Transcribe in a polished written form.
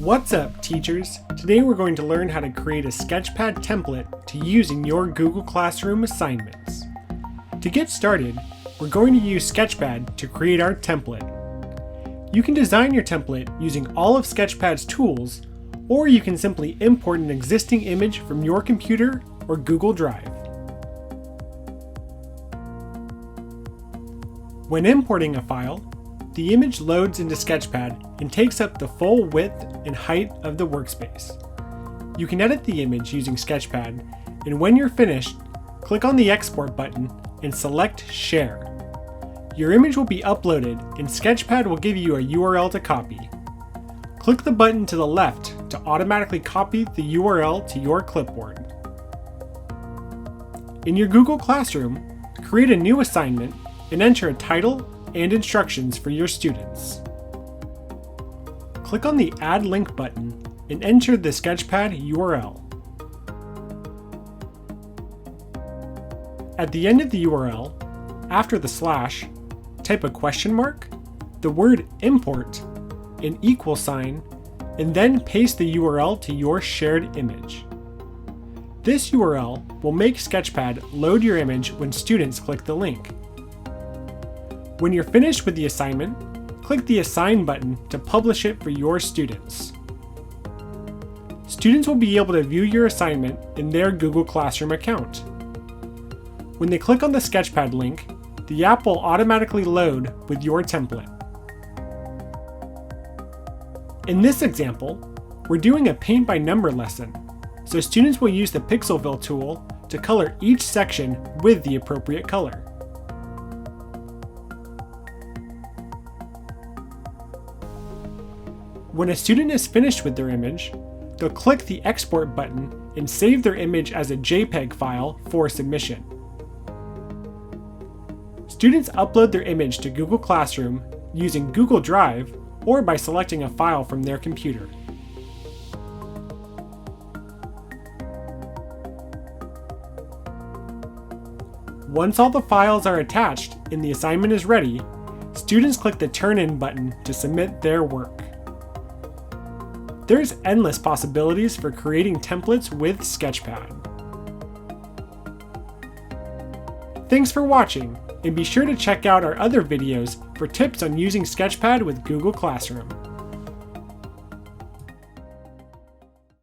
What's up, teachers? Today we're going to learn how to create a Sketchpad template to use in your Google Classroom assignments. To get started, we're going to use Sketchpad to create our template. You can design your template using all of Sketchpad's tools, or you can simply import an existing image from your computer or Google Drive. When importing a file, the image loads into Sketchpad and takes up the full width and height of the workspace. You can edit the image using Sketchpad, and when you're finished, click on the Export button and select Share. Your image will be uploaded and Sketchpad will give you a URL to copy. Click the button to the left to automatically copy the URL to your clipboard. In your Google Classroom, create a new assignment and enter a title and instructions for your students. Click on the Add Link button and enter the Sketchpad URL. At the end of the URL, after the slash, type a question mark, the word import, an equal sign, and then paste the URL to your shared image. This URL will make Sketchpad load your image when students click the link. When you're finished with the assignment, click the Assign button to publish it for your students. Students will be able to view your assignment in their Google Classroom account. When they click on the Sketchpad link, the app will automatically load with your template. In this example, we're doing a paint by number lesson, so students will use the Pixelville tool to color each section with the appropriate color. When a student is finished with their image, they'll click the Export button and save their image as a JPEG file for submission. Students upload their image to Google Classroom using Google Drive or by selecting a file from their computer. Once all the files are attached and the assignment is ready, students click the Turn In button to submit their work. There's endless possibilities for creating templates with Sketchpad. Thanks for watching, and be sure to check out our other videos for tips on using Sketchpad with Google Classroom.